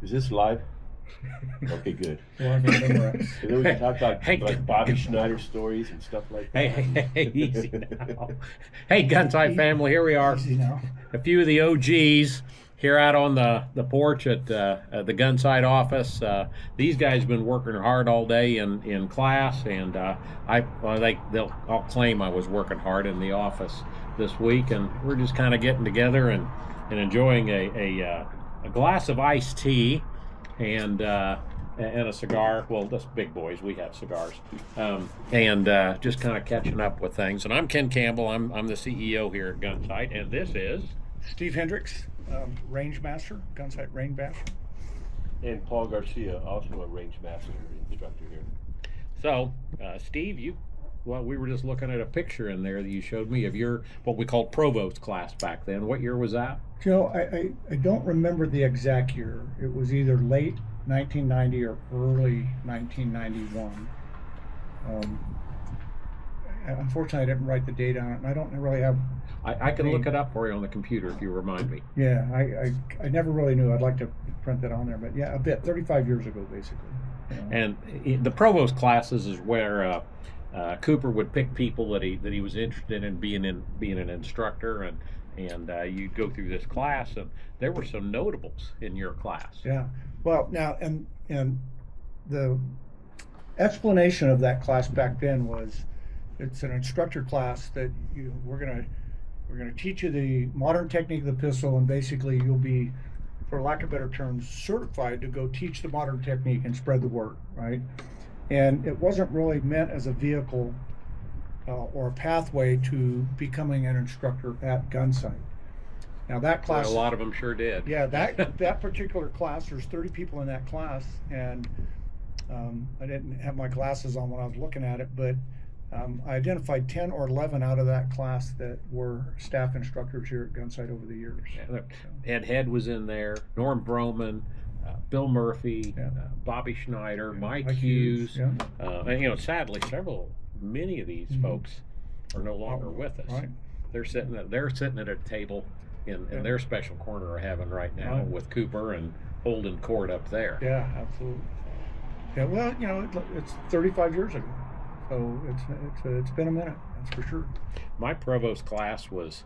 Is this live? Okay, good. Well, And then we can talk about Hey. like Bobby Schneider stories and stuff like that. Hey, easy now. Hey, Gunsite family, here we are. Easy now. A few of the OGs here out on the porch at the Gunsite office. These guys have been working hard all day in class, and I'll claim I was working hard in the office this week, and we're just kind of getting together and enjoying a glass of iced tea and a cigar. Well, us big boys, we have cigars, and just kind of catching up with things. And I'm Ken Campbell. I'm the CEO here at Gunsite, and this is Steve Hendricks, Rangemaster, Gunsite Rangemaster. And Paul Garcia, also a Rangemaster instructor here. So, Steve, we were just looking at a picture in there that you showed me of your what we called provost class back then. What year was that? Joe, I don't remember the exact year. It was either late 1990 or early 1991. Unfortunately, I didn't write the date on it, and I don't really have. I can look it up for you on the computer if you remind me. Yeah, I never really knew. I'd like to print that on there, but yeah, a bit. 35 years ago, basically. You know. And the provost classes is where Cooper would pick people that he was interested in being an instructor, and you'd go through this class, and there were some notables in your class. Yeah. Well, now and the explanation of that class back then was, it's an instructor class that we're gonna teach you the modern technique of the pistol, and basically you'll be, for lack of better terms, certified to go teach the modern technique and spread the word, right? And it wasn't really meant as a vehicle or a pathway to becoming an instructor at Gunsite. Now that class, Well, a lot of them sure did. yeah, that particular class, there's 30 people in that class, and I didn't have my glasses on when I was looking at it, but I identified 10 or 11 out of that class that were staff instructors here at Gunsite over the years. Yeah, Ed Head was in there, Norm Broman, Bill Murphy, Yeah. Bobby Schneider, Yeah, Mike Mike Hughes, yeah. and sadly, many of these Mhm. folks are no longer with us. Right. They're sitting at a table in Yeah. their special corner of heaven right now Right. with Cooper and holding court up there. Yeah, absolutely. Yeah, well, it's 35 years ago, so it's been a minute, that's for sure. My provost class was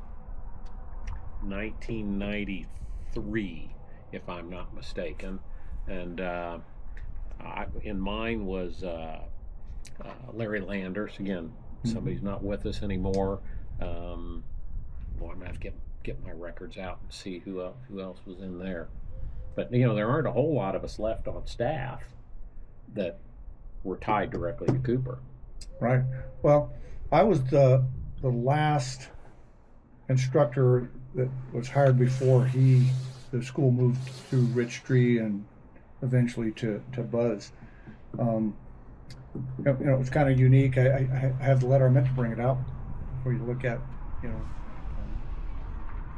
1993, if I'm not mistaken, and in mine was Larry Landers. Again, somebody's not with us anymore. I'm gonna have to get my records out and see who else was in there. But there aren't a whole lot of us left on staff that were tied directly to Cooper. Right. Well, I was the last instructor that was hired before the school moved through Rich Tree and eventually to Buzz. It was kind of unique. I have the letter. I meant to bring it out for you to look at.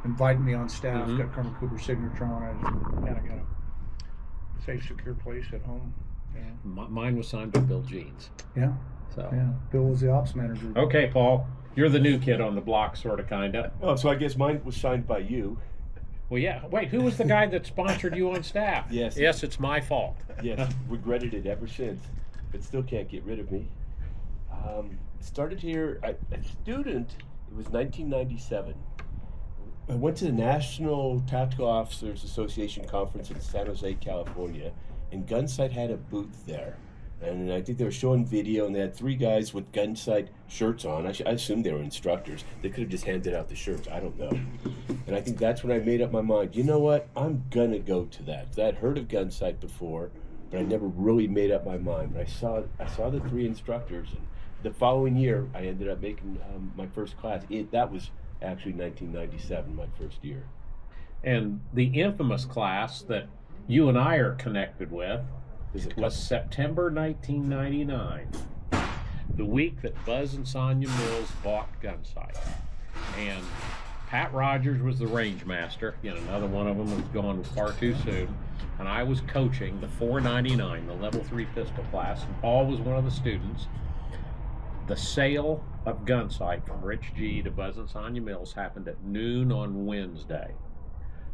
Inviting me on staff. Mhm. Got Colonel Cooper's signature on it. I just kind of got a safe, secure place at home. Mine was signed by Bill Jeans. Yeah. So. Yeah. Bill was the ops manager. Okay, Paul, you're the new kid on the block, sort of, kind of. Oh, so I guess mine was signed by you. Well, yeah. Wait, who was the guy that sponsored you on staff? Yes. Yes, it's my fault. Yes, regretted it ever since, but still can't get rid of me. Started here, a student, it was 1997. I went to the National Tactical Officers Association Conference in San Jose, California, and Gunsite had a booth there. And I think they were showing video, and they had 3 guys with Gunsite shirts on. I assumed they were instructors. They could have just handed out the shirts. I don't know. And I think that's when I made up my mind. You know what? I'm going to go to that. 'Cause I'd heard of Gunsite before, but I never really made up my mind. But I saw the 3 instructors, and the following year, I ended up making my first class. That was actually 1997, my first year. And the infamous class that you and I are connected with was September 1999, the week that Buzz and Sonia Mills bought Gunsite. And Pat Rogers was the Rangemaster. Another one of them was gone far too soon. And I was coaching the 499, the level 3 pistol class, and Paul was one of the students. The sale of Gunsite from Rich G to Buzz and Sonia Mills happened at noon on Wednesday.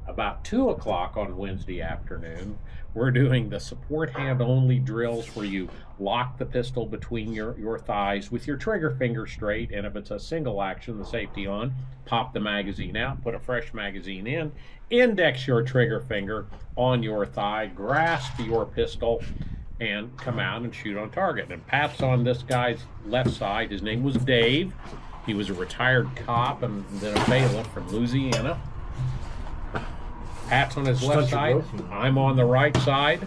about 2 o'clock on Wednesday afternoon, we're doing the support hand only drills where you lock the pistol between your thighs with your trigger finger straight, and if it's a single action, the safety on, pop the magazine out, put a fresh magazine in, index your trigger finger on your thigh, grasp your pistol, and come out and shoot on target. And Pat's on this guy's left side. His name was Dave. He was a retired cop and then a bailiff from Louisiana. Pat's on his left side. I'm on the right side,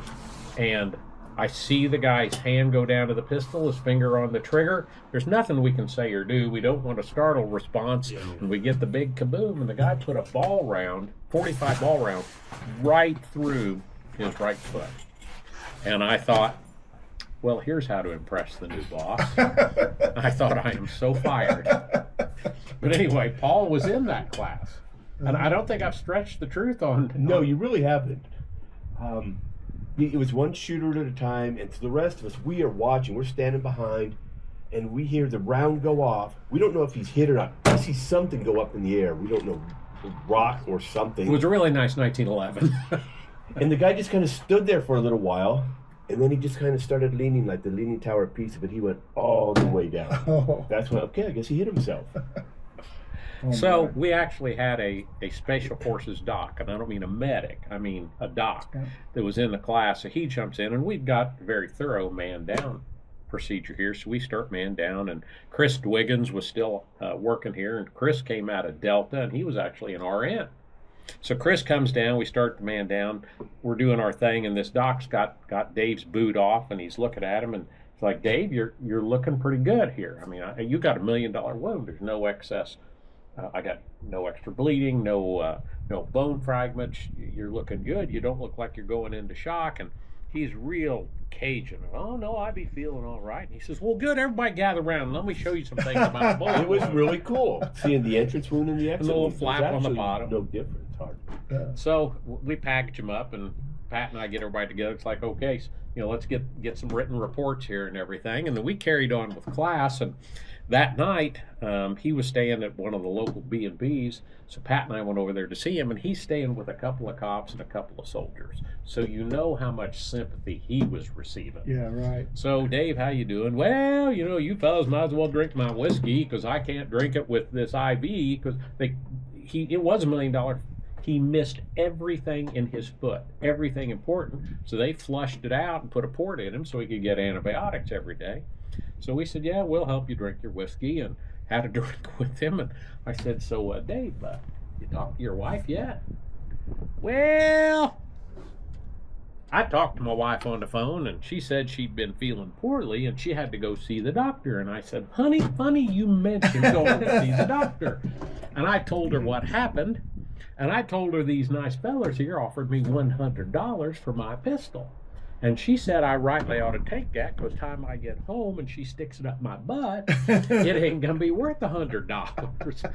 and I see the guy's hand go down to the pistol, his finger on the trigger. There's nothing we can say or do. We don't want a startle response, and we get the big kaboom, and the guy put a ball round, 45 ball round, right through his right foot. And I thought, well, here's how to impress the new boss. I thought, I am so fired. But anyway, Paul was in that class. And I don't think I've stretched the truth on. No, you really haven't. It was one shooter at a time, and to the rest of us, we are watching. We're standing behind, and we hear the round go off. We don't know if he's hit or not. I see something go up in the air. We don't know, a rock or something. It was a really nice 1911. And the guy just kind of stood there for a little while, and then he just kind of started leaning like the Leaning Tower of Pisa, but he went all the way down. Oh. That's when, okay, I guess he hit himself. So we actually had a Special Forces doc, and I don't mean a medic, I mean a doc that was in the class. So he jumps in, and we've got a very thorough man-down procedure here. So we start man down, and Chris Dwiggins was still working here, and Chris came out of Delta, and he was actually an RN. So Chris comes down, we start the man down, we're doing our thing, and this doc's got Dave's boot off, and he's looking at him, and it's like, Dave, you're looking pretty good here. I mean, you got $1 million wound. There's no excess. I got no extra bleeding, no bone fragments. You're looking good. You don't look like you're going into shock. And he's real Cajun. Oh, no, I be feeling all right. And he says, well, good. Everybody gather around. Let me show you some things about the bullet. It was really cool. Seeing the entrance wound and the exit and the little wound. flap on the bottom. No difference, hardly. So we package him up, and Pat and I get everybody together. It's like, okay, so, let's get some written reports here and everything. And then we carried on with class, and that night, he was staying at one of the local B&Bs, so Pat and I went over there to see him, and he's staying with a couple of cops and a couple of soldiers. So you know how much sympathy he was receiving. Yeah, right. So, Dave, how you doing? Well, you fellas might as well drink my whiskey, because I can't drink it with this IV, because it was $1 million. He missed everything in his foot, everything important. So they flushed it out and put a port in him so he could get antibiotics every day. So we said, yeah, we'll help you drink your whiskey, and had a drink with him. And I said, so Dave, you talked to your wife yet? Well, I talked to my wife on the phone, and she said she'd been feeling poorly, and she had to go see the doctor. And I said, honey, funny you mentioned going to see the doctor. And I told her what happened, and I told her these nice fellers here offered me $100 for my pistol. And she said I rightly ought to take that, because time I get home and she sticks it up my butt, it ain't going to be worth $100.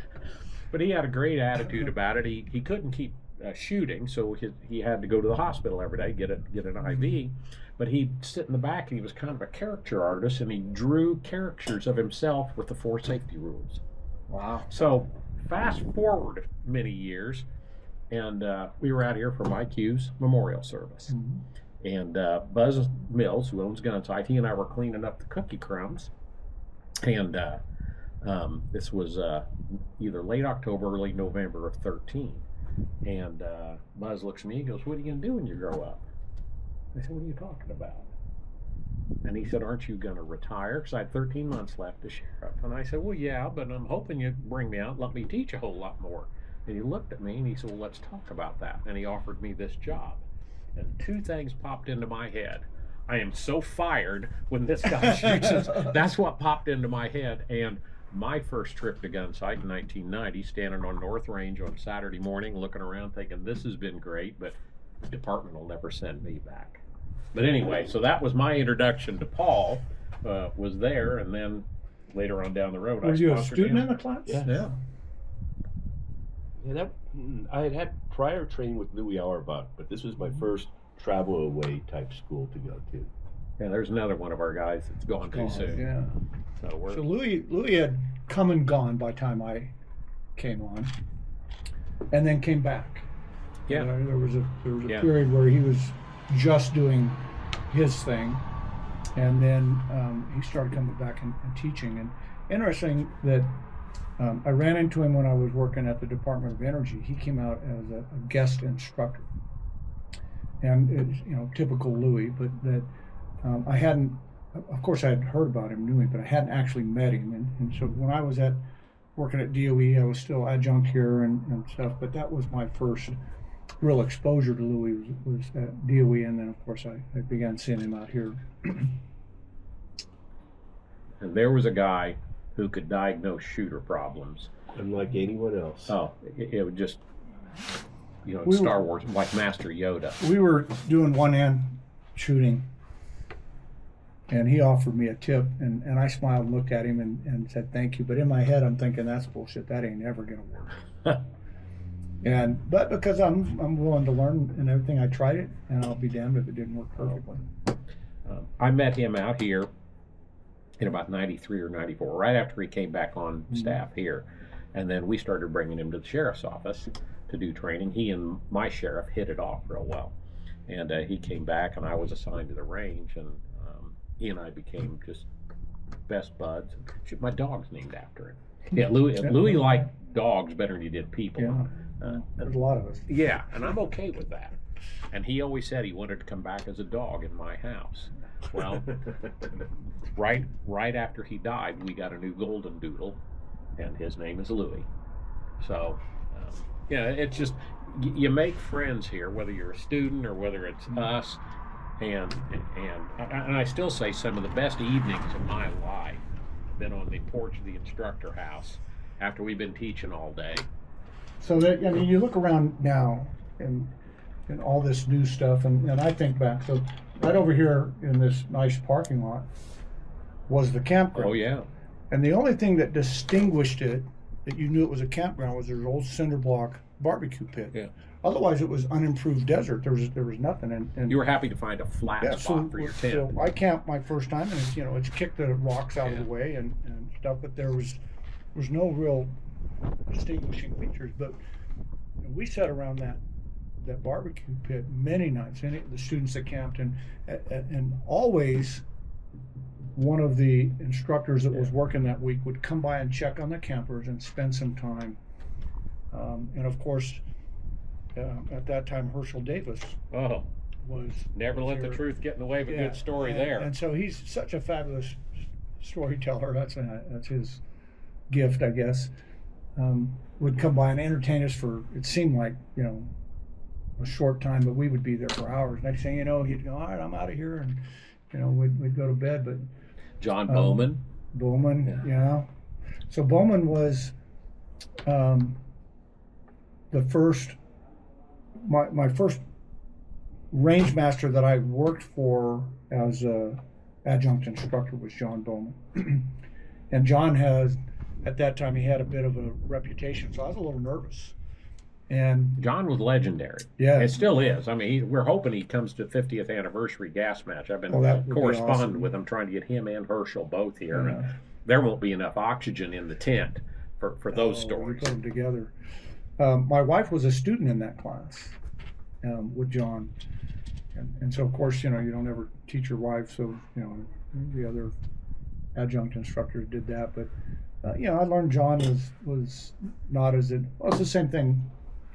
But he had a great attitude about it. He couldn't keep shooting, so he had to go to the hospital every day, get an IV. But he'd sit in the back, and he was kind of a caricature artist, and he drew caricatures of himself with the 4 safety rules. Wow. So fast forward many years, and we were out here for Mike Hughes' memorial service. Mm-hmm. And Buzz Mills, who owns Gunsite, he and I were cleaning up the cookie crumbs. And this was either late October, early November of 13. And Buzz looks at me, he goes, what are you going to do when you grow up? I said, what are you talking about? And he said, aren't you going to retire? Because I had 13 months left as sheriff. And I said, well, yeah, but I'm hoping you bring me out and let me teach a whole lot more. And he looked at me and he said, well, let's talk about that. And he offered me this job. And 2 things popped into my head. I am so fired when this guy shoots us. That's what popped into my head. And my first trip to Gunsite in 1990, standing on North Range on Saturday morning, looking around thinking, this has been great, but the department will never send me back. But anyway, so that was my introduction to Paul, was there, and then later on down the road, Were you a student in the class? Yeah. Yeah, I had prior training with Louis Auerbach, but this was my first travel away type school to go to. Yeah, there's another one of our guys that's gone too soon. Yeah. So Louis had come and gone by the time I came on, and then came back. Yeah. There was a Yeah. period where he was just doing his thing, and then he started coming back and teaching. And interesting that I ran into him when I was working at the Department of Energy. He came out as a guest instructor, and it's, typical Louis, but that I hadn't. Of course, I had heard about him, knew him, but I hadn't actually met him. And so when I was working at DOE, I was still adjunct here and stuff. But that was my first real exposure to Louis was at DOE, and then of course I began seeing him out here. And there was a guy who could diagnose shooter problems. Unlike anyone else. Oh, it would just, We Star were- Wars, like Master Yoda. We were doing one-hand shooting, and he offered me a tip, and I smiled and looked at him and said thank you. But in my head, I'm thinking that's bullshit. That ain't ever gonna work. But because I'm willing to learn and everything, I tried it, and I'll be damned if it didn't work perfectly. I met him out here in about 93 or 94, right after he came back on staff here. And then we started bringing him to the sheriff's office to do training. He and my sheriff hit it off real well. And he came back, and I was assigned to the range, and he and I became just best buds. Shoot, my dog's named after him. Yeah, Louis liked dogs better than he did people. Yeah, there's a lot of us. Yeah, and I'm okay with that. And he always said he wanted to come back as a dog in my house. Well, right after he died, we got a new golden doodle, and his name is Louis. So, it's just you make friends here, whether you're a student or whether it's us. And I still say some of the best evenings of my life have been on the porch of the instructor house after we've been teaching all day. So that you look around now and all this new stuff, and I think back. So right over here in this nice parking lot was the campground. Oh yeah. And the only thing that distinguished it, that you knew it was a campground, was there's an old cinder block barbecue pit. Yeah. Otherwise, it was unimproved desert. There was nothing. And You were happy to find a flat spot for your tent. So I camped my first time, and it's kicked the rocks out of the way and stuff. But there was no real distinguishing features. But we sat around that barbecue pit many nights. The students that camped, and always one of the instructors that was working that week would come by and check on the campers and spend some time. And of course, at that time, Herschel Davis was Never let the here. truth get in the way of a good story there. And so he's such a fabulous storyteller. That's his gift, I guess. Would come by and entertain us for, it seemed like, a short time, but we would be there for hours. Next thing you know, he'd go, all right, I'm out of here, and we'd go to bed. But John Bowman. Yeah. So Bowman was the first, my first rangemaster that I worked for as a adjunct instructor was John Bowman. And John at that time, he had a bit of a reputation, so I was a little nervous. And John was legendary. Yeah. It still is. I mean, we're hoping he comes to 50th anniversary gas match. I've been that would be corresponding awesome. with him, trying to get him and Herschel both here. Yeah. And there won't be enough oxygen in the tent for those We stories. put them together. My wife was a student in that class with John. And so, of course, you don't ever teach your wife, so, the other adjunct instructors did that. But, I learned John was not as it was the same thing.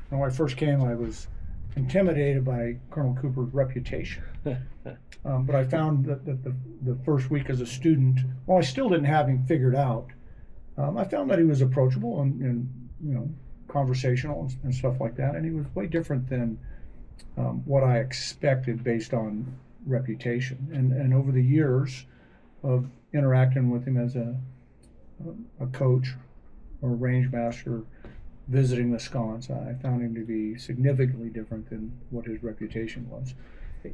When I first came, I was intimidated by Colonel Cooper's reputation. But I found that the first week as a student, while I still didn't have him figured out, I found that he was approachable and conversational and stuff like that. And he was way different than what I expected based on reputation. And over the years of interacting with him as a coach or a range master, visiting the sconce, I found him to be significantly different than what his reputation was.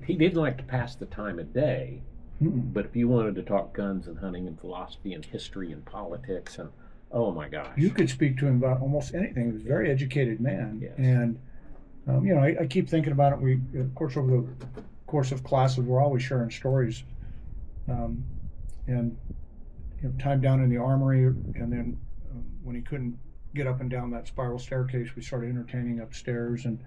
He didn't like to pass the time of day, but if you wanted to talk guns and hunting and philosophy and history and politics and oh my gosh, You could speak to him about almost anything. He was a very educated man. Yes. And I keep thinking about it. We, of course, over the course of classes, we're always sharing stories. And time down in the armory, and then when he couldn't get up and down that spiral staircase, we started entertaining upstairs. And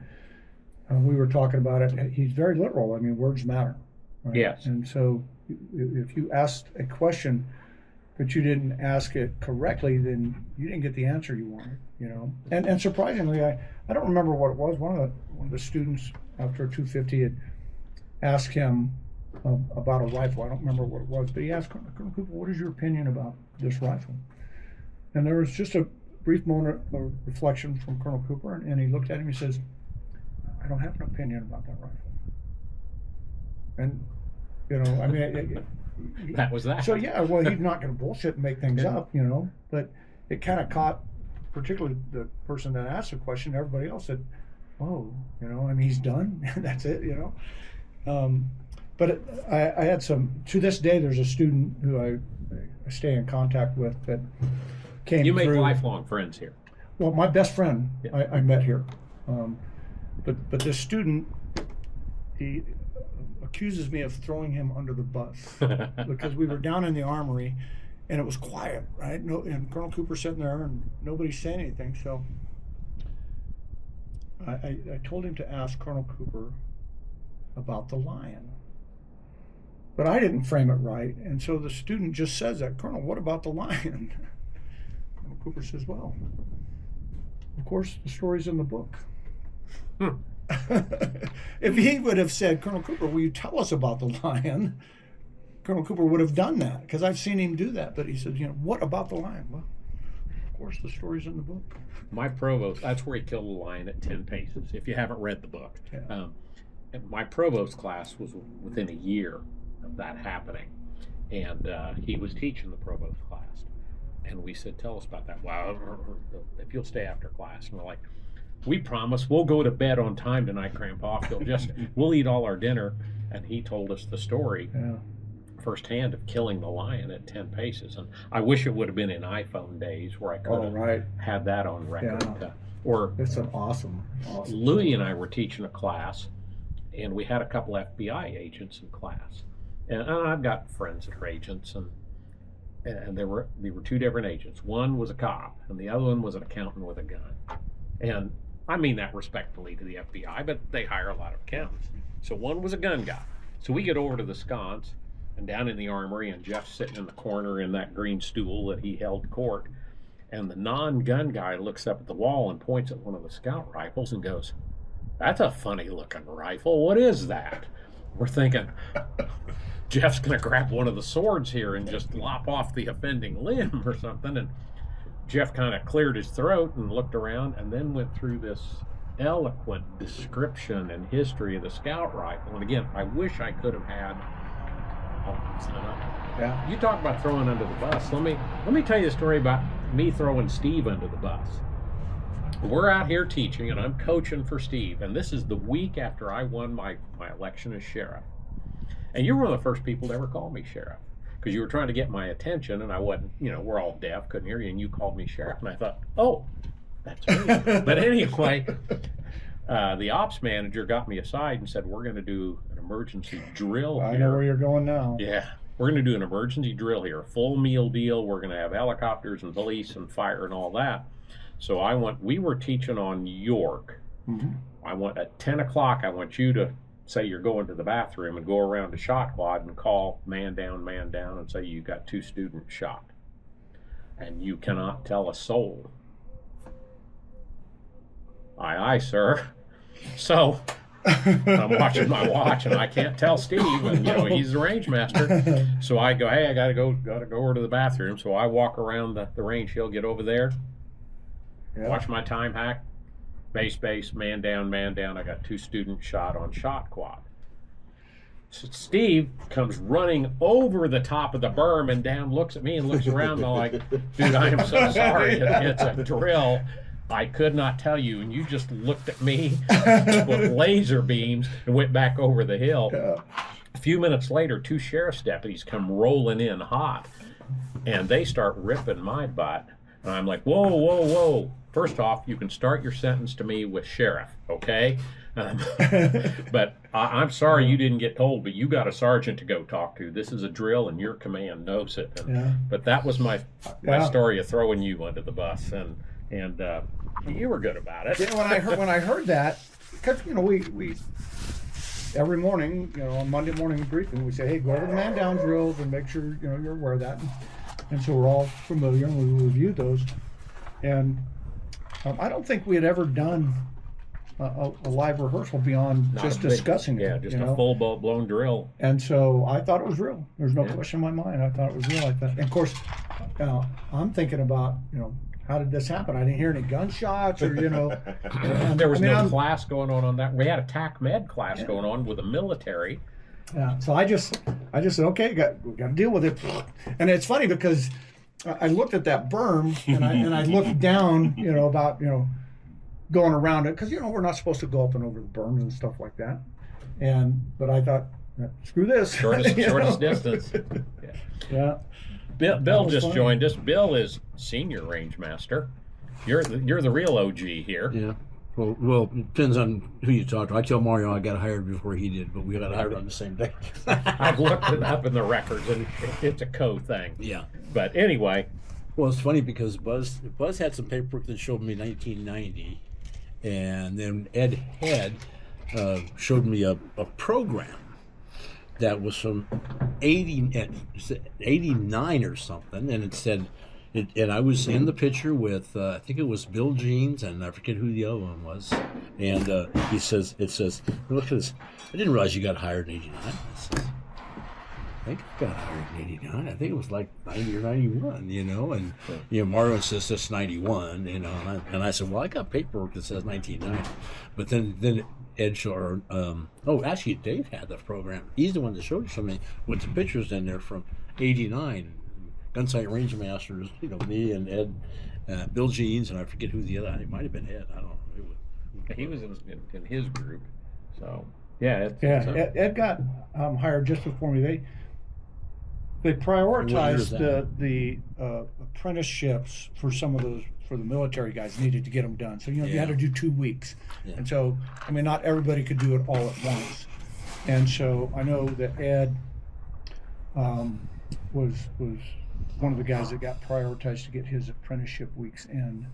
we were talking about it. He's very literal. I mean, words matter. Right? Yes. And so if you asked a question, but you didn't ask it correctly, then you didn't get the answer you wanted, you know. And surprisingly, I don't remember what it was. One of the students after 250 had asked him about a rifle. I don't remember what it was, but he asked Colonel Cooper, "What is your opinion about this rifle?" And there was just a brief moment of reflection from Colonel Cooper, and he looked at him and he says, "I don't have an opinion about that rifle." And, you know, I mean, that was that. So, yeah, well, he's not going to bullshit and make things up, you know, but it kind of caught, particularly the person that asked the question, everybody else said, "Oh, you know, I mean, he's done. That's it, you know." But I had some, to this day, there's a student who I stay in contact with that came You make through. lifelong friends here. Well, my best friend Yeah. I met here. But this student, he accuses me of throwing him under the bus because we were down in the armory and it was quiet, right? No, and Colonel Cooper sitting there and nobody saying anything. So I told him to ask Colonel Cooper about the lion. But I didn't frame it right. And so the student just says that, "Colonel, what about the lion?" Colonel Cooper says, "Well, of course, the story's in the book." If he would have said, "Colonel Cooper, will you tell us about the lion?" Colonel Cooper would have done that because I've seen him do that. But he said, "You know, what about the lion?" Well, of course, the story's in the book. My provost, that's where he killed a lion at 10 paces, if you haven't read the book. Yeah. My provost class was within a year of that happening. And he was teaching the provost class. And we said, "Tell us about that." "Well, if you'll stay after class." And we're like, "We promise we'll go to bed on time tonight, Grandpa. We'll eat all our dinner." And he told us the story firsthand of killing the lion at 10 paces. And I wish it would have been in iPhone days where I could have had that on record. Yeah. Or It's an awesome Louis and I were teaching a class, and we had a couple FBI agents in class. And I've got friends that are agents, and there were two different agents. One was a cop, and the other one was an accountant with a gun. And I mean that respectfully to the FBI, but they hire a lot of accountants. So one was a gun guy. So we get over to the sconce and down in the armory, and Jeff's sitting in the corner in that green stool that he held court. And the non-gun guy looks up at the wall and points at one of the scout rifles and goes, "That's a funny looking rifle. What is that?" We're thinking, Jeff's going to grab one of the swords here and just lop off the offending limb or something. And Jeff kind of cleared his throat and looked around and then went through this eloquent description and history of the scout rifle. And again, I wish I could have had. Oh, it's not up. Yeah. You talk about throwing under the bus. Let me tell you a story about me throwing Steve under the bus. We're out here teaching, and I'm coaching for Steve. And this is the week after I won my election as sheriff. And you're one of the first people to ever call me sheriff, because you were trying to get my attention, and I wasn't, we're all deaf, couldn't hear you, and you called me sheriff. And I thought, oh, that's me. But anyway, the ops manager got me aside and said, "We're going to do an emergency drill here." I know where you're going now. Yeah. We're going to do an emergency drill here, a full meal deal. We're going to have helicopters and police and fire and all that. So we were teaching on York. Mm-hmm. At 10 o'clock, I want you to say you're going to the bathroom and go around to shot quad and call man down, and say you got 2 students shot. And you cannot tell a soul. Aye, aye, sir. So I'm watching my watch, and I can't tell Steve, and he's the range-master. So I go, "Hey, I gotta go over to the bathroom." So I walk around the range hill, get over there, watch my time hack, base, man down. I got 2 students shot on shot quad. So Steve comes running over the top of the berm and down, looks at me and looks around, and I'm like, "Dude, I am so sorry. It's a drill. I could not tell you." And you just looked at me with laser beams and went back over the hill. Yeah. A few minutes later, 2 sheriff's deputies come rolling in hot, and they start ripping my butt. And I'm like, whoa. First off, you can start your sentence to me with sheriff, okay? But I'm sorry you didn't get told, but you got a sergeant to go talk to. This is a drill, and your command knows it. But that was my story of throwing you under the bus, and you were good about it. When I heard that, because we every morning, on Monday morning briefing, we say, hey, go over the man down drills and make sure you're aware of that, and so we're all familiar and we reviewed those, and I don't think we had ever done a live rehearsal beyond just discussing it. Yeah, just a full blown drill. And so I thought it was real. There's no question in my mind. I thought it was real like that. And of course, I'm thinking about, how did this happen? I didn't hear any gunshots or, There was no class going on that. We had a TAC Med class going on with the military. Yeah. So I just said, okay, we got to deal with it. And it's funny because I looked at that berm and I looked down, about, going around it, because we're not supposed to go up and over the berms and stuff like that. But I thought, screw this. Shortest distance. Yeah. Bill just joined us. Bill is senior range master. You're the real OG here. Yeah. Well, it depends on who you talk to. I tell Mario I got hired before he did, but we got hired on the same day. I've looked it up in the records, and it's a co-thing. Yeah. But anyway. Well, it's funny because Buzz had some paperwork that showed me 1990, and then Ed Head showed me a program that was from 89 or something, and it said, and I was in the picture with I think it was Bill Jeans, and I forget who the other one was, and it says, look at this, I didn't realize you got hired in 89. I think I got hired in 89. I think it was like 90 or 91, and Mario says that's 91, and I said, well, I got paperwork that says 1990, but then Ed showed, actually Dave had the program. He's the one that showed it to me with the pictures in there from 89, Gunsite Rangemasters, me and Ed, Bill Jeans, and I forget who the other, it might have been Ed, I don't know. He was in his group, so yeah. Ed got hired just before me. They prioritized the apprenticeships for some of those, for the military guys, needed to get them done. So, you had to do 2 weeks. Yeah. And so, not everybody could do it all at once. And so I know that Ed was one of the guys that got prioritized to get his apprenticeship weeks in.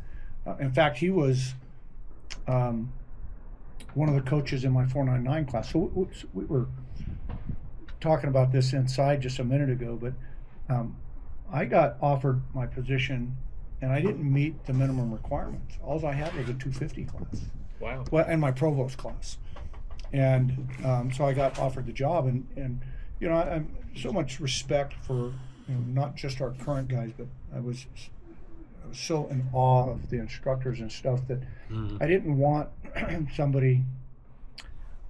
In fact, he was one of the coaches in my 499 class. So we were talking about this inside just a minute ago, but I got offered my position and I didn't meet the minimum requirements. All I had was a 250 class. Wow. Well, and my provost class. And so I got offered the job, and I'm so much respect for not just our current guys, but I was so in awe of the instructors and stuff that I didn't want somebody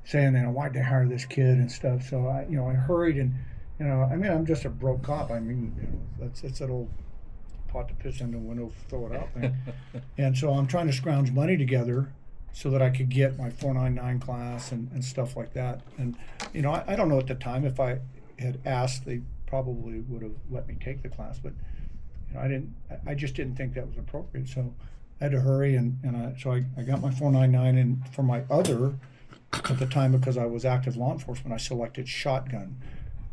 saying, why'd they hire this kid and stuff. So I hurried, and I'm just a broke cop. That's that old pot to piss in the window, throw it out thing. And so I'm trying to scrounge money together so that I could get my 499 class and stuff like that. And I don't know at the time, if I had asked, they probably would have let me take the class, but I just didn't think that was appropriate. So I had to hurry, so I got my 499, and for my other, at the time, because I was active law enforcement, I selected shotgun.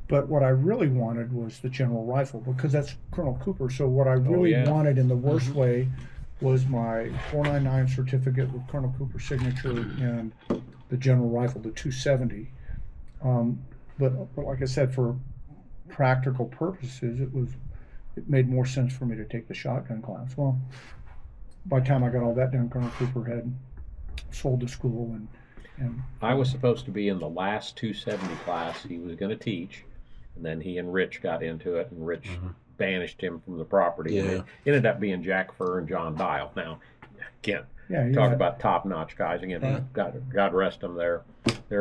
But what I really wanted was the general rifle, because that's Colonel Cooper. So what I really wanted in the worst way was my 499 certificate with Colonel Cooper's signature and the general rifle, the 270. But like I said, for practical purposes, it made more sense for me to take the shotgun class. Well, by the time I got all that done, Colonel Cooper had sold the school, and I was supposed to be in the last 270 class he was going to teach, and then he and Rich got into it, and Rich banished him from the property. Yeah. And it ended up being Jack Furr and John Dial. Now, again, talk about top-notch guys. Again, God rest them. They're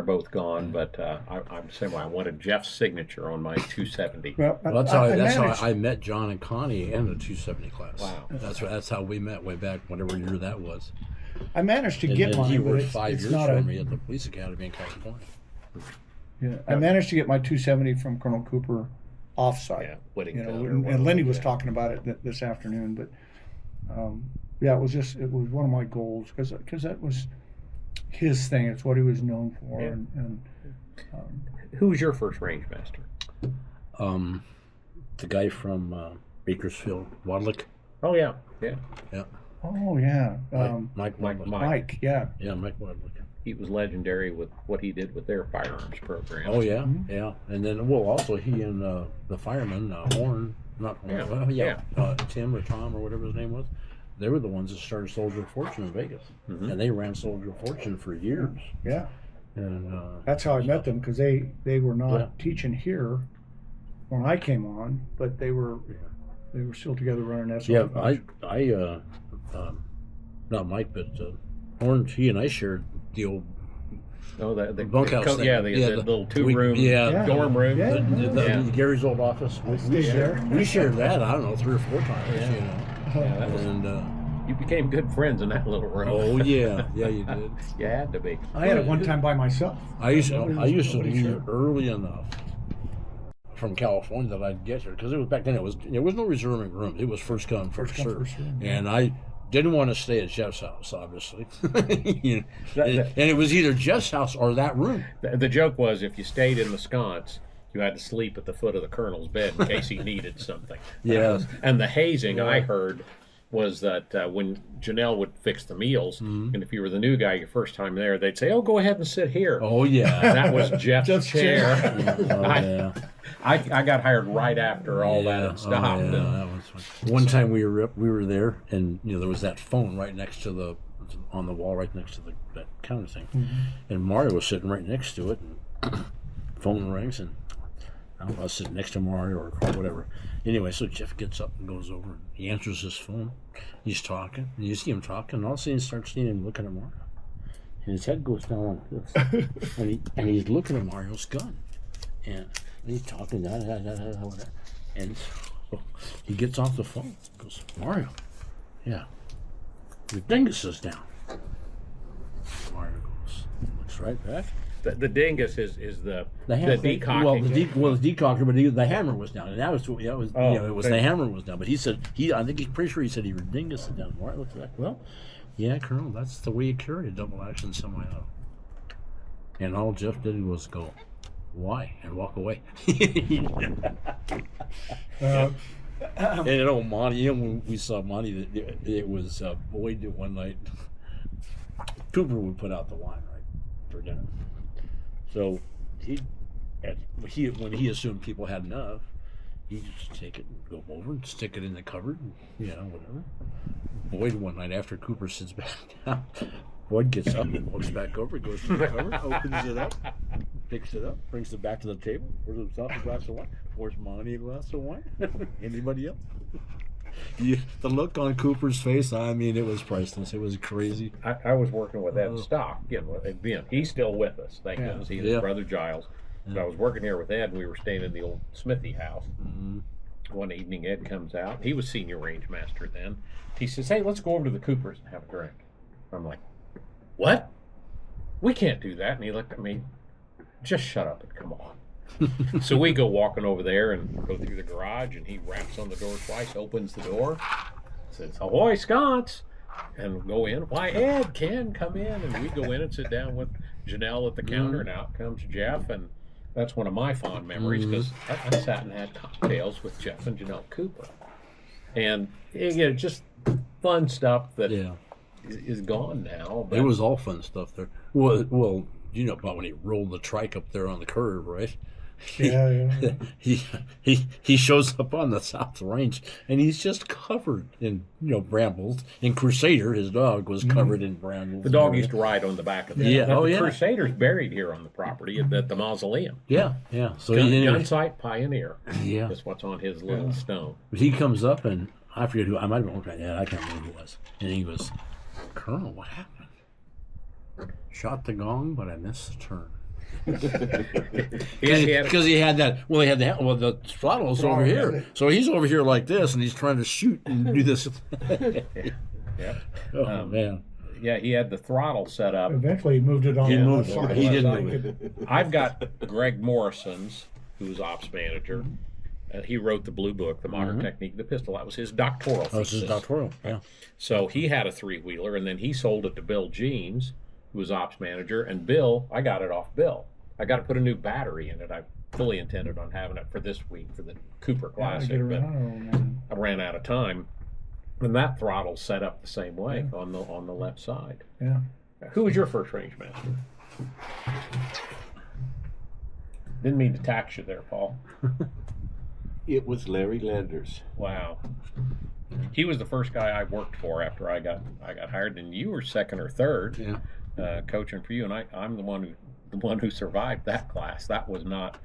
both gone. But I'm saying I wanted Jeff's signature on my 270. Well, that's how I met John and Connie in the 270 class. Wow. That's how we met way back, whatever year that was. I managed to get mine. He worked 5 years for me a, at the police academy in California. Yeah, I managed to get my 270 from Colonel Cooper off-site. Yeah, Whittington. And Lenny was talking about it this afternoon. But it was one of my goals, because that was his thing. It's what he was known for. Yeah. And who was your first Rangemaster? The guy from Bakersfield, Wadlick. Oh yeah. Oh yeah, Mike. yeah. Yeah, Mike Wadlick. he was legendary with what he did with their firearms program. Oh yeah, yeah. And then also he and the fireman Horn, not Horn, Tim or Tom or whatever his name was. They were the ones that started Soldier of Fortune in Vegas, and they ran Soldier of Fortune for years. Yeah. And that's how I met them, because they were not teaching here when I came on, but they were still together running SOF. Yeah, not Mike, but Horn. He and I shared the old the bunkhouse. The little 2-room dorm room. Yeah. Gary's old office. We shared that. I don't know, 3 or 4 times. Yeah. You know. Yeah, that was, you became good friends in that little room. Oh yeah, you did. You had to be. I had it one time by myself. I used to leave early enough from California that I'd get here, because it was back then. There was no reserving rooms. It was first come, first serve. And I didn't want to stay at Jeff's house, obviously. And it was either Jeff's house or that room. The joke was, if you stayed in the sconce, you had to sleep at the foot of the colonel's bed in case he needed something. Yeah. And the hazing I heard was that when Janelle would fix the meals, and if you were the new guy your first time there, they'd say, "Oh, go ahead and sit here." Oh yeah, and that was Jeff's chair. I got hired right after all that had stopped. That was fun. One time we were there, and there was that phone right next to on the wall, right next to that counter thing, and Mario was sitting right next to it, and phone rings, and I was sitting next to Mario or whatever. Anyway, so Jeff gets up and goes over, and he answers his phone. He's talking, and you see him talking, and all of a sudden you start seeing him looking at Mario. And his head goes down like this. and he's looking at Mario's gun. And he's talking, whatever. And he gets off the phone. He goes, "Mario, yeah, your dingus is down." Mario goes, looks right back. The dingus is the decocking. The decocker, but the hammer was down, and the hammer was down. But he said I think he's pretty sure he said your dingus is down. Mario looked like, well, yeah, Colonel, that's the way you carry a double action semi-auto. And all Jeff did was go, "Why?" and walk away. And Monty, when we saw Monty, it was Boyd one night. Cooper would put out the wine, right, for dinner. So when he assumed people had enough, he'd just take it and go over and stick it in the cupboard, and, whatever. Boyd one night, after Cooper sits back down, Boyd gets up and walks back over, goes to the cupboard, opens it up, picks it up, brings it back to the table, pours himself a glass of wine, pours Monty a glass of wine. Anybody else? The look on Cooper's face, I mean, it was priceless. It was crazy. I was working with Ed Stock. He's still with us, thank goodness. He's his brother Giles. But I was working here with Ed, and we were staying in the old Smithy house. One evening, Ed comes out. He was senior Rangemaster then. He says, "Hey, let's go over to the Coopers and have a drink." I'm like, "What? We can't do that." And he looked at me, "Just shut up and come on." So we go walking over there and go through the garage, and he raps on the door twice, opens the door, says, "Ahoy, sconce!" and go in. "Why, Ed, Ken, come in." And we go in and sit down with Janelle at the counter, and out comes Jeff, and that's one of my fond memories, because I sat and had cocktails with Jeff and Janelle Cooper. And just fun stuff that is gone now. But it was all fun stuff there. Well, you know about when he rolled the trike up there on the curve, right? Yeah. He shows up on the South Range, and he's just covered in brambles. And Crusader, his dog, was covered in brambles. The dog used to ride on the back of the Crusader's buried here on the property at the mausoleum. Yeah. So Gunsite Pioneer. Yeah, that's what's on his little stone. But he comes up, and I forget who. I might have been looking at that. I can't remember who it was. And he goes, "Colonel, what happened? Shot the gong, but I missed the turn." Because he had that. Well, the throttle was over here, so he's over here like this, and he's trying to shoot and do this. Oh man. Yeah, he had the throttle set up. Eventually, he moved it on. He didn't move it. I've got Greg Morrison's, who's ops manager. He wrote the blue book, The Modern Technique of the Pistol. That was his doctoral thesis. Oh, it's his doctoral, yeah. So he had a 3-wheeler, and then he sold it to Bill Jeans, who was ops manager. And Bill, I got it off Bill. I got to put a new battery in it. I fully intended on having it for this week for the Cooper Classic, but I ran out of time. And that throttle's set up the same way on the left side. Yeah. Who was your first range master? Didn't mean to tax you there, Paul. It was Larry Landers. Wow. He was the first guy I worked for after I got hired, and you were second or third, coaching for you, and I'm the one who survived that class. That was not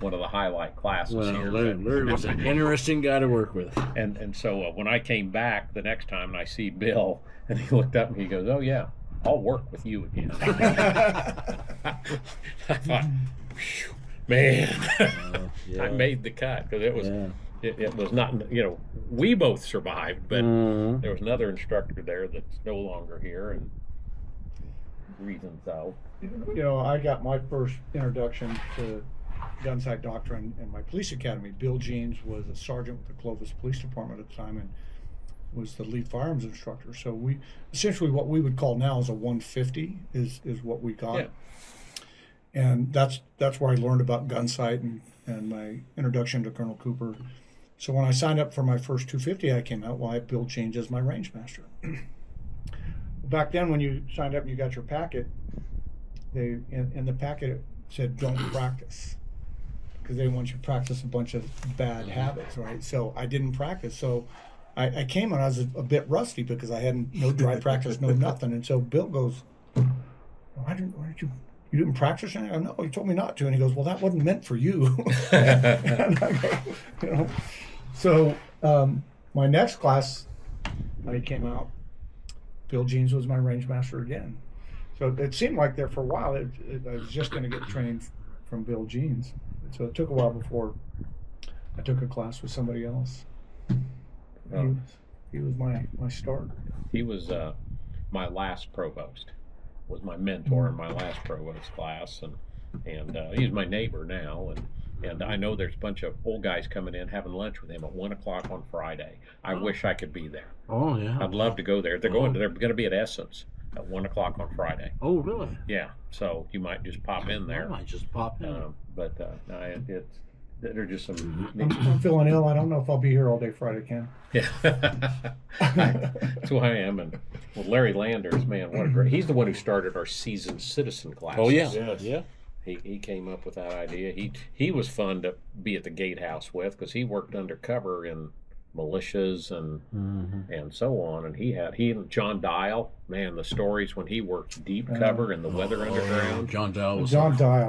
one of the highlight classes here. Larry was an interesting guy to work with. And so when I came back the next time and I see Bill, and he looked up and he goes, "Oh yeah, I'll work with you again." I thought, "Phew, man, I made the cut," because it was. Yeah. It was not, we both survived, but there was another instructor there that's no longer here, and reasons so. I got my first introduction to Gunsite doctrine in my police academy. Bill Jeans was a sergeant with the Clovis Police Department at the time and was the lead firearms instructor. So we essentially what we would call now is a 150 is what we got. Yeah. And that's where I learned about Gunsite and my introduction to Colonel Cooper. So when I signed up for my first 250, I came out, I Bill Jeans as my range master. Back then, when you signed up and you got your packet, in the packet it said don't practice, because they want you to practice a bunch of bad habits, right? So I didn't practice. So I came and I was a bit rusty because I hadn't no dry practice, no nothing. And so Bill goes, why didn't you didn't practice anything? I go, no, he told me not to. And he goes, well, that wasn't meant for you. And I go, So my next class, when he came out, Bill Jeans was my range master again. So it seemed like there for a while, I was just going to get trained from Bill Jeans. So it took a while before I took a class with somebody else. He was my start. He was my last provost, was my mentor in my last provost class, and he's my neighbor now, and I know there's a bunch of old guys coming in having lunch with him at 1 o'clock on Friday. I wish I could be there. Oh yeah. I'd love to go there. They're going to be at Essence at 1 o'clock on Friday. Oh really? Yeah. So you might just pop in there. I might just pop in. They're just some. I'm feeling ill. I don't know if I'll be here all day Friday, Ken. Yeah. That's who I am. And Larry Landers, man, what a great. He's the one who started our seasoned citizen classes. Oh yeah. Yes. Yeah. He came up with that idea. He was fun to be at the gatehouse with, because he worked undercover in militias and so on. And he and John Dial, man, the stories when he worked deep cover in the weather underground. John Dial was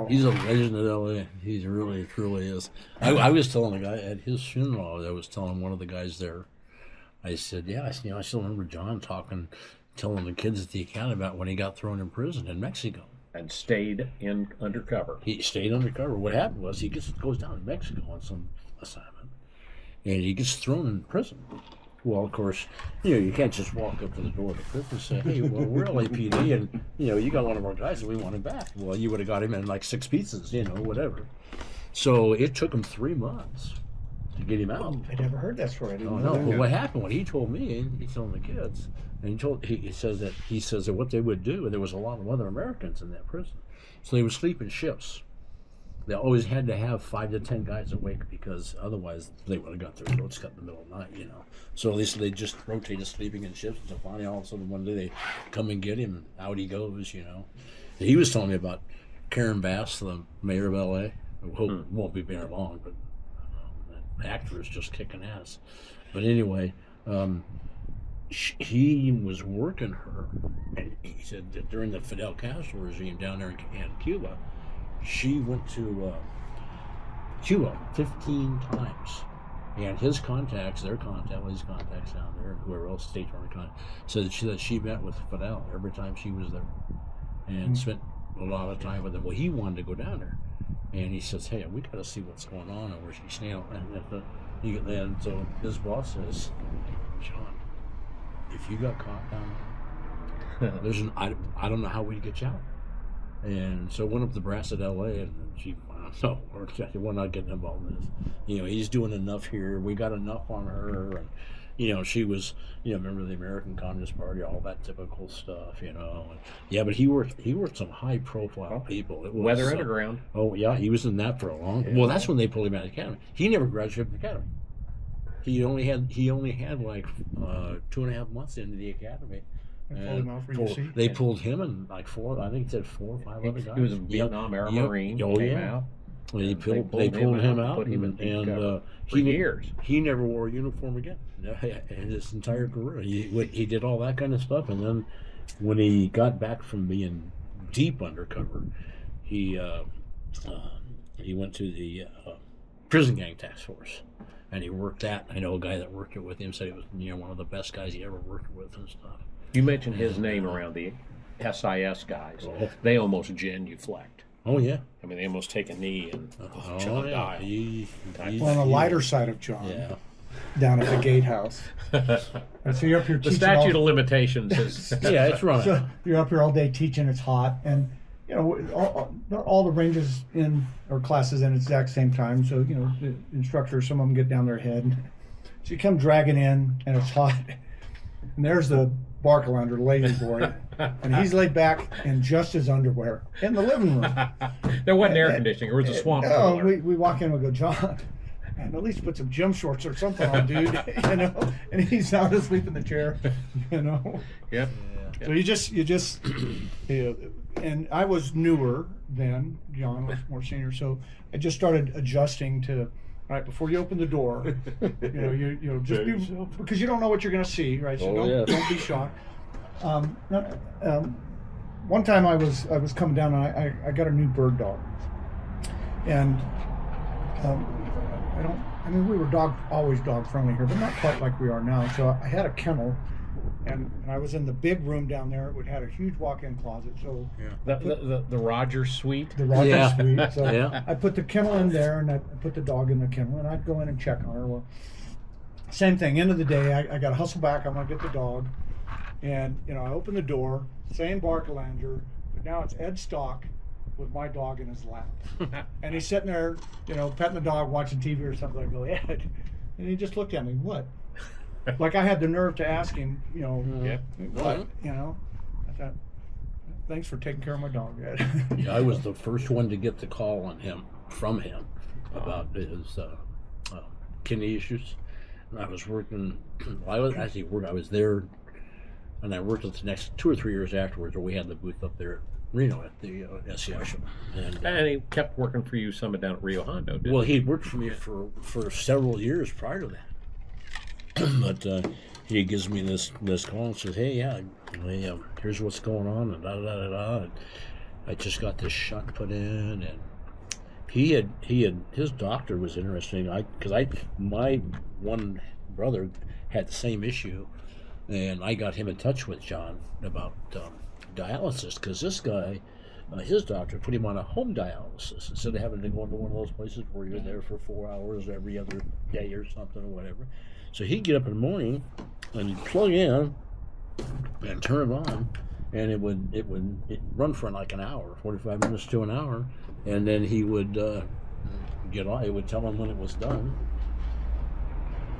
he's a legend at LA. He really truly is. I was telling a guy at his funeral, I was telling one of the guys there, I said, yeah, I still remember John telling the kids at the academy about when he got thrown in prison in Mexico. And stayed in undercover. He stayed undercover. What happened was he goes down to Mexico on some assignment, and he gets thrown in prison. Well, of course, you can't just walk up to the door of the prison and say, hey, well, we're LAPD, and, you got one of our guys and we want him back. Well, you would have got him in like 6 pieces, whatever. So it took him 3 months to get him out. I never heard that story. Oh, no. But what happened when he told me, he told the kids, and he says that what they would do, and there was a lot of other Americans in that prison, so they would sleep in shifts. They always had to have 5 to 10 guys awake, because otherwise they would have got their throats cut in the middle of the night, So at least they just rotated sleeping in shifts until finally all of a sudden one day they come and get him, and out he goes, He was telling me about Karen Bass, the mayor of LA, who won't be mayor long, but that actor is just kicking ass. But anyway, he was working her, and he said that during the Fidel Castro regime down there in Cuba, she went to Cuba 15 times. And his contacts, his contacts down there, and whoever else, State Department contacts, said that she met with Fidel every time she was there, and spent a lot of time with him. Well, he wanted to go down there, and he says, "Hey, we got to see what's going on over she's staying." And so his boss says, "John, if you got caught down there, I don't know how we'd get you out." And so went up to brass at LA, and she, no, we're not getting involved in this. He's doing enough here. We got enough on her, and she was, member of the American Communist Party, all that typical stuff, And, yeah, but he worked some high-profile people. It was, Weather Underground. Oh yeah, he was in that for a long time. Well, that's when they pulled him out of the academy. He never graduated from the academy. He only had like 2.5 months into the academy They pulled him out for UC. They pulled him and like 4 or 5 other guys. He was a Vietnam era Marine. Oh, came yeah. out. They pulled him out, put him in deep cover for years. He never wore a uniform again in his entire career. He did all that kind of stuff, and then when he got back from being deep undercover, he went to the prison gang task force, and he worked that. I know a guy that worked it with him said he was one of the best guys he ever worked with and stuff. You mentioned his name around the SIS guys. Oh. They almost genuflect. Oh yeah. I mean, they almost take a knee and Oh yeah. On the lighter side of John, Yeah. down at the gatehouse. And so you're up here The teaching. statute of limitations is. Yeah, it's running. So you're up here all day teaching. It's hot, and not all the ranges in or classes in at the exact same time. So the instructors, some of them get down their head. So you come dragging in, and it's hot, and there's the Barcalander, the lazy boy, and he's laid back in just his underwear in the living room. There wasn't air conditioning. It was a swamp cooler. We walk in and we go, John, man, at least put some gym shorts or something on, dude. And he's sound asleep in the chair. Yep. So you just, and I was newer then. John was more senior, so I just started adjusting to. Right before you open the door, just be, because you don't know what you're going to see, right? So don't be shocked. One time I was coming down and I got a new bird dog, and we were always dog friendly here, but not quite like we are now. So I had a kennel, and I was in the big room down there. It had a huge walk-in closet. So the Rogers suite. The Rogers suite. So Yeah. I put the kennel in there, and I put the dog in the kennel, and I'd go in and check on her. Well, same thing. End of the day, I got to hustle back. I'm gonna get the dog, and I open the door, same Barcalander, but now it's Ed Stock with my dog in his lap, and he's sitting there, petting the dog, watching TV or something. I go, Ed, and he just looked at me. What? Like I had the nerve to ask him, what? I thought, thanks for taking care of my dog, Ed. Yeah, I was the first one to get the call from him about his kidney issues. And I was working. I was there, and I worked the next 2 or 3 years afterwards. Where we had the booth up there at Reno at the SCI show, And he kept working for you some down at Rio Hondo, didn't well, he? he worked for me for several years prior to that. But he gives me this call and says, "Hey, here's what's going on," and da da da da. And I just got this shot put in, and he had his doctor was interesting. My one brother had the same issue, and I got him in touch with John about dialysis, because this guy, his doctor put him on a home dialysis instead of having to go into one of those places where you're there for 4 hours every other day or something or whatever. So he'd get up in the morning and he'd plug in and turn it on, and it would run for like an hour, 45 minutes to an hour, and then he would get on. It would tell him when it was done,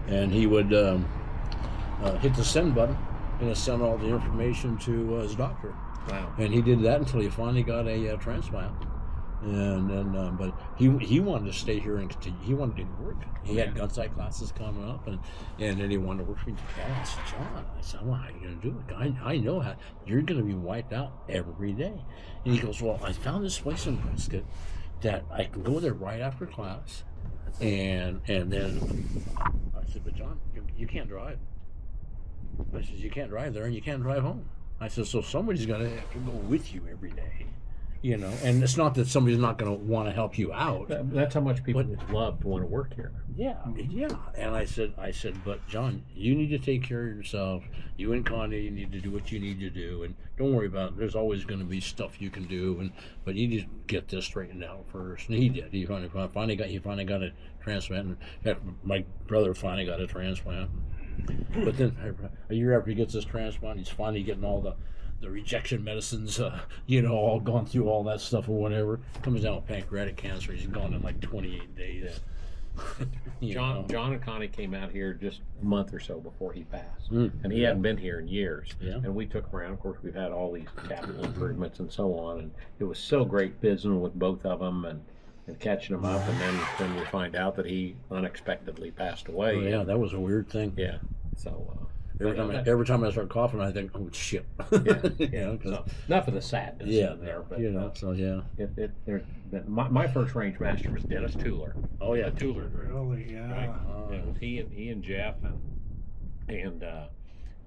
and he would hit the send button and send all the information to his doctor. Wow. And he did that until he finally got a transplant. And then, but he wanted to stay here and continue. He wanted to work. He had Gunsite classes coming up, and then he wanted to work for me. I said, John, well, how are you going to do it? I know how you're going to be wiped out every day. And he goes, well, I found this place in Prescott that I can go there right after class, and then I said, but John, you can't drive. I said, you can't drive there, and you can't drive home. I said, so somebody's going to have to go with you every day. And it's not that somebody's not going to want to help you out. That's how much people would love to want to work here. Yeah. And I said, but John, you need to take care of yourself. You and Connie, you need to do what you need to do, and don't worry about it. There's always going to be stuff you can do, but you need to get this straightened out first. And he did. He finally got a transplant. And my brother finally got a transplant. But then a year after he gets this transplant, he's finally getting all the rejection medicines, all gone through all that stuff or whatever. Comes down with pancreatic cancer. He's gone in like 28 days. John and Connie came out here just a month or so before he passed. And he hadn't been here in years. Yeah. And we took him around. Of course, we've had all these capital improvements and so on. And it was so great visiting with both of them and catching them up. And then we find out that he unexpectly passed away. Oh, yeah, that was a weird thing. Yeah. So... Every time I start coughing, I think, oh shit. Yeah. So, enough of the sadness in there. But, so yeah. My first range master was Dennis Tueller. Oh yeah, Tueller. Really? Yeah. Right? It was he and Jeff and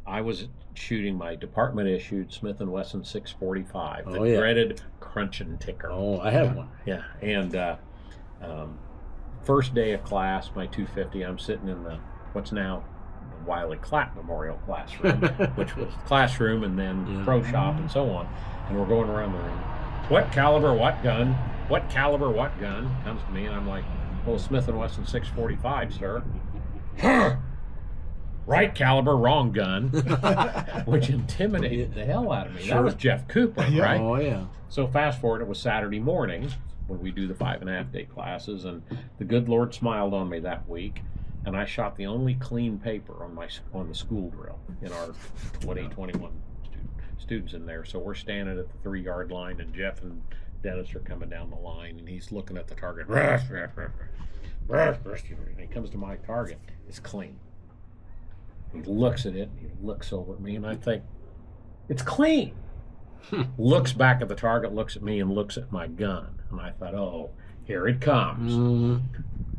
I was shooting my department issued Smith & Wesson 645, the dreaded crunch and ticker. Oh, I have one. Yeah, and first day of class, my 250, I'm sitting in what's now the Wiley Clapp Memorial Classroom, which was classroom and then pro shop and so on. And we're going around the room. What caliber, what gun? What caliber, what gun? Comes to me, and I'm like, well, Smith & Wesson 645, sir. Huh. Right caliber, wrong gun, which intimidated the hell out of me. Sure. That was Jeff Cooper, right? Oh, yeah. So fast forward, it was Saturday morning when we do the 5.5 day classes, and the good Lord smiled on me that week, and I shot the only clean paper on the school drill in our 21 students in there. So we're standing at the 3-yard line, and Jeff and Dennis are coming down the line, and he's looking at the target. And he comes to my target. It's clean. He looks at it, he looks over at me, and I think, it's clean. Looks back at the target, looks at me, and looks at my gun. And I thought, oh, here it comes.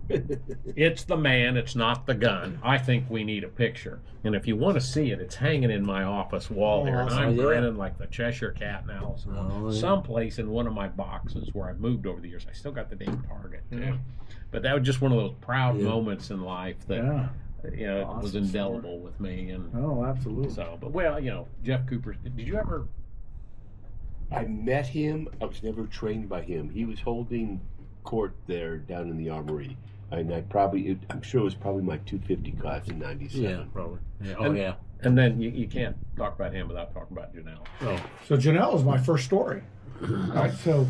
It's the man, it's not the gun. I think we need a picture. And if you want to see it, it's hanging in my office wall there. And I'm grinning like the Cheshire Cat now. Someplace in one of my boxes where I've moved over the years, I still got the damn target. Yeah. But that was just one of those proud moments in life that... it was indelible with me, and absolutely. So, but Jeff Cooper. Did you ever? I met him. I was never trained by him. He was holding court there down in the armory, and I'm sure it was probably my 250 class in '97. Yeah, probably. Yeah. And then you can't talk about him without talking about Janelle. Oh, so Janelle is my first story. Right, so.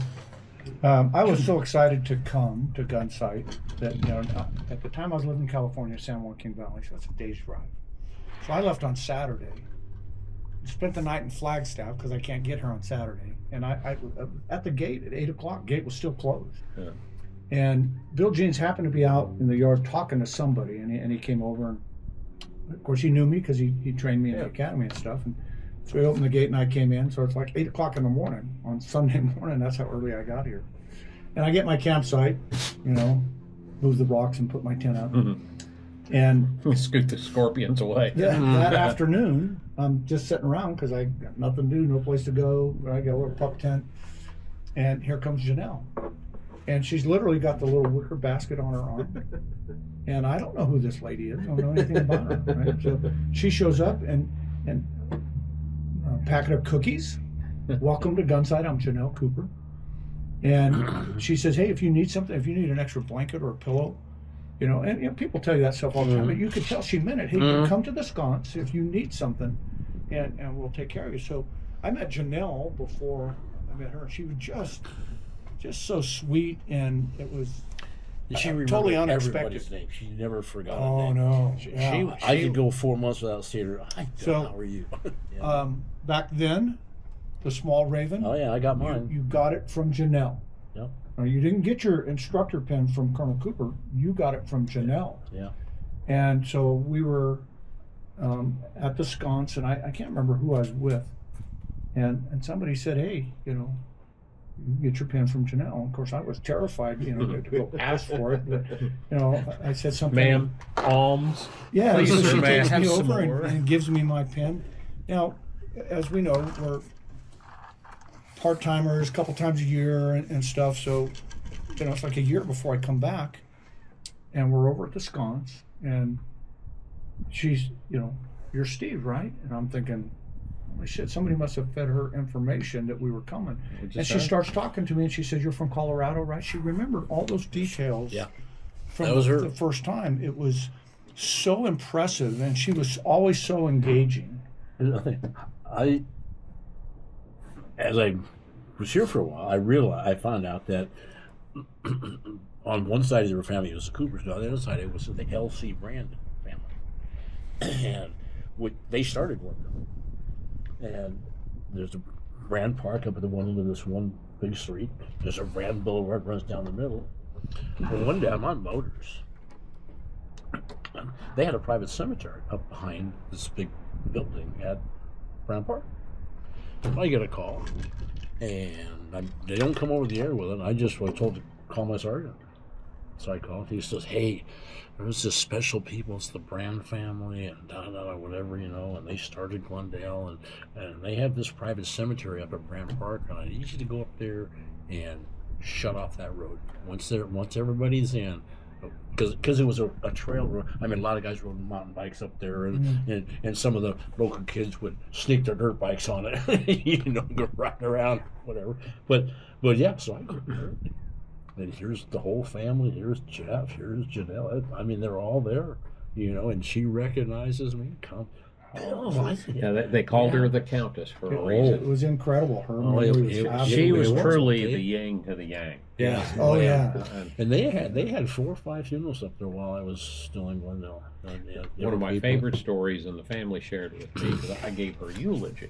I was so excited to come to Gunsite that, at the time I was living in California, San Joaquin Valley, so it's a day's drive. So I left on Saturday, spent the night in Flagstaff because I can't get here on Saturday. And I at the gate at 8 o'clock, gate was still closed. Yeah. And Bill Jeans happened to be out in the yard talking to somebody, and he came over, and of course he knew me because he trained me in the academy and stuff. And so we opened the gate and I came in. So it's like 8 o'clock in the morning on Sunday morning. That's how early I got here. And I get my campsite, move the rocks and put my tent up. And scoot the scorpions away. That afternoon, I'm just sitting around because I got nothing to do, no place to go. I got a little pup tent. And here comes Janelle. And she's literally got the little wicker basket on her arm. And I don't know who this lady is. I don't know anything about her. Right? So she shows up and packet of cookies. Welcome to Gunsite. I'm Janelle Cooper. And she says, hey, if you need something, if you need an extra blanket or a pillow, and people tell you that stuff all the time, but you could tell she meant it. Hey, come to the sconce if you need something, and we'll take care of you. So I met Janelle before I met her. She was just so sweet, and it was totally unexpected. Everybody's name. She never forgot her name. No. Yeah. I could go 4 months without seeing her. How are you? Back then, the small Raven. Oh yeah, I got mine. You got it from Janelle. Yep. Now, you didn't get your instructor pin from Colonel Cooper. You got it from Janelle. Yeah. And so we were at the sconce, and I can't remember who I was with, and somebody said, hey, you get your pin from Janelle. And of course, I was terrified, to go ask for it. But, I said something. Ma'am, alms. Yeah, please, so she takes me some over more. and gives me my pin. Now, as we know, we're part-timers, a couple times a year and stuff. So, it's like a year before I come back, and we're over at the sconce, and she's, you're Steve, right? And I'm thinking, holy shit, somebody must have fed her information that we were coming. And she starts talking to me, and she says, you're from Colorado, right? She remembered all those details. Yeah. From that was her. The first time. It was so impressive, and she was always so engaging. As I was here for a while, I found out that on one side of their family it was the Coopers, on the other side it was the L.C. Brandon family, and they started working. And there's a Brand Park up at the one end of this one big street. There's a Brand Boulevard runs down the middle. Well, one day I'm on motors. They had a private cemetery up behind this big building at Brown Park. I get a call, and they don't come over the air with it. I was told to call my sergeant. So I called. He says, "Hey, there's this special people. It's the Brand family, and whatever, and they started Glendale, and they have this private cemetery up at Brand Park, and I need you to go up there and shut off that road once everybody's in." Because it was a trail road. I mean, a lot of guys rode mountain bikes up there, and some of the local kids would sneak their dirt bikes on it, go riding around, whatever. But yeah, so I go there, and here's the whole family. Here's Jeff. Here's Janelle. I mean, they're all there, and she recognizes me. Come. They called her the Countess for a reason. It was incredible. Her memory was she was absolutely truly the yang to the yang. Yeah. Oh yeah. And they had 4 or 5 funerals up there while I was still in Glendale. One of my favorite stories, and the family shared it with me because I gave her eulogy.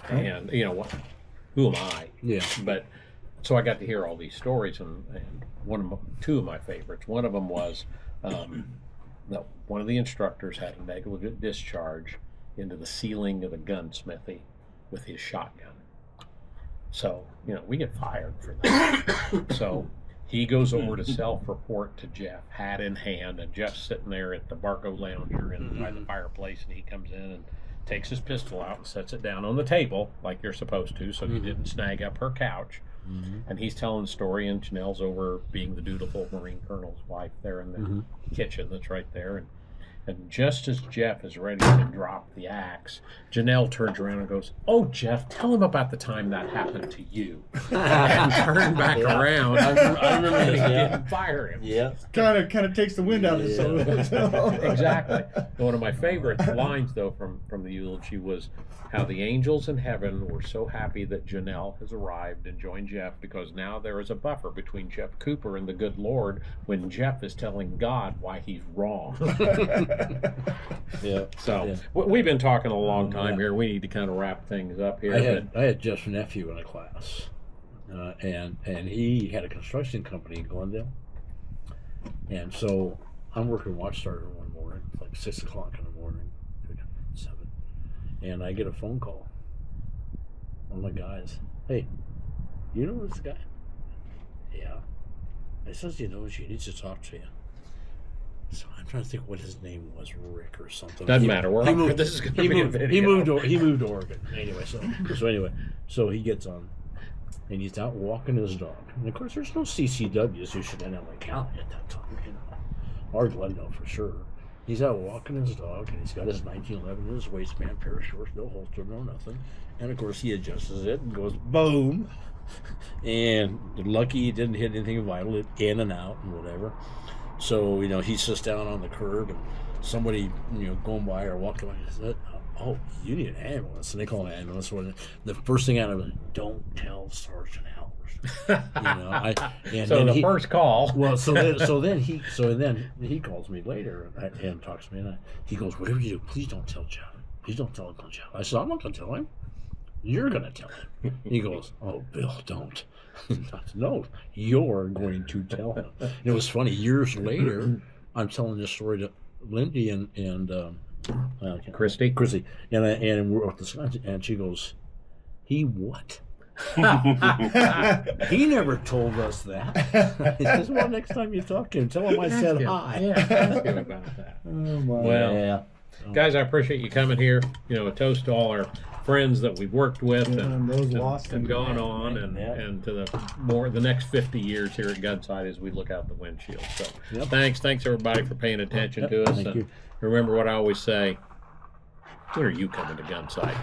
And who am I? Yeah. But so I got to hear all these stories, and two of my favorites. One of them was. One of the instructors had a negligent discharge into the ceiling of the gunsmithy with his shotgun. So, we get fired for that. So he goes over to self-report to Jeff, hat in hand, and Jeff's sitting there at the Barco Lounger by the fireplace, and he comes in and takes his pistol out and sets it down on the table like you're supposed to, so he didn't snag up her couch. And he's telling the story, and Janelle's over being the dutiful Marine Colonel's wife there in the kitchen that's right there. And just as Jeff is ready to drop the axe, Janelle turns around and goes, "Oh, Jeff, tell him about the time that happened to you." And turned back around. I remember he didn't fire him. Yeah. Kind of takes the wind out of his sails. Exactly. One of my favorite lines, though, from the eulogy was how the angels in heaven were so happy that Janelle has arrived and joined Jeff, because now there is a buffer between Jeff Cooper and the good Lord when Jeff is telling God why he's wrong. Yeah. So we've been talking a long time here. We need to kind of wrap things up here. I had Jeff's nephew in a class, and he had a construction company in Glendale, and so I'm working Watchtower one morning, it's like 6 o'clock in the morning, 7, and I get a phone call. One of my guys, "Hey, you know this guy?" "Yeah." "He says he knows you. He needs to talk to you." So I'm trying to think what his name was, Rick or something. Doesn't matter. This is going to be a video. He moved to Oregon. Anyway, so he gets on, and he's out walking his dog. And of course, there's no CCWs issued in LA County at that time, or Glendale for sure. He's out walking his dog, and he's got his 1911 in his waistband, pair of shorts, no holster, no nothing. And of course, he adjusts it and goes boom. And lucky he didn't hit anything vital, in and out and whatever. So, he sits down on the curb, and somebody, going by or walking by says, "Oh, you need an ambulance." And they call an ambulance. The first thing out of it, "Don't tell Sergeant Albers." The first call. Well, so then he calls me later and talks to me, and he goes, "Whatever you do, please don't tell Jeff. Please don't tell Uncle Jeff." I said, "I'm not going to tell him. You're going to tell him." He goes, "Oh, Bill, don't." "No, you're going to tell him." And it was funny. Years later, I'm telling this story to Lindy and Christy, and we're at the side, and she goes, "He what?" "He never told us that." He says, "Well, next time you talk to him, tell him I said hi." Yeah, ask him about that. Oh my. Well, yeah. Guys, I appreciate you coming here. A toast to all our friends that we've worked with and those lost and gone on, and to the next 50 years here at Gunsite as we look out the windshield. So thanks everybody for paying attention to us. Thank you. Remember what I always say: when are you coming to Gunsite?